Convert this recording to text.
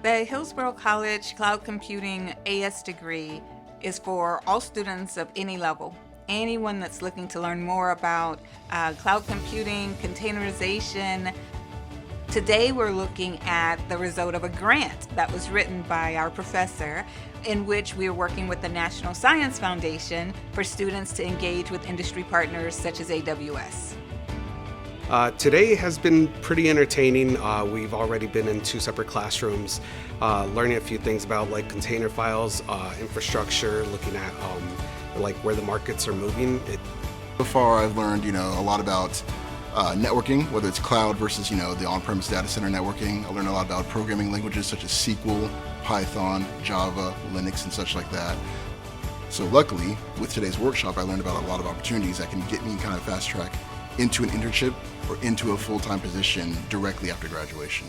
The Hillsborough College Cloud Computing AS degree is for all students of any level. Anyone that's looking to learn more about cloud computing, containerization. Today we're looking at the result of a grant that was written by our professor, in which we are working with the National Science Foundation for students to engage with industry partners such as AWS. Today has been pretty entertaining. We've already been in 2 separate classrooms, learning a few things about like container files, infrastructure, looking at like where the markets are moving. So far I've learned, a lot about networking, whether it's cloud versus, the on-premise data center networking. I learned a lot about programming languages such as SQL, Python, Java, Linux, and such like that. So luckily, with today's workshop, I learned about a lot of opportunities that can get me kind of fast track into an internship or into a full-time position directly after graduation.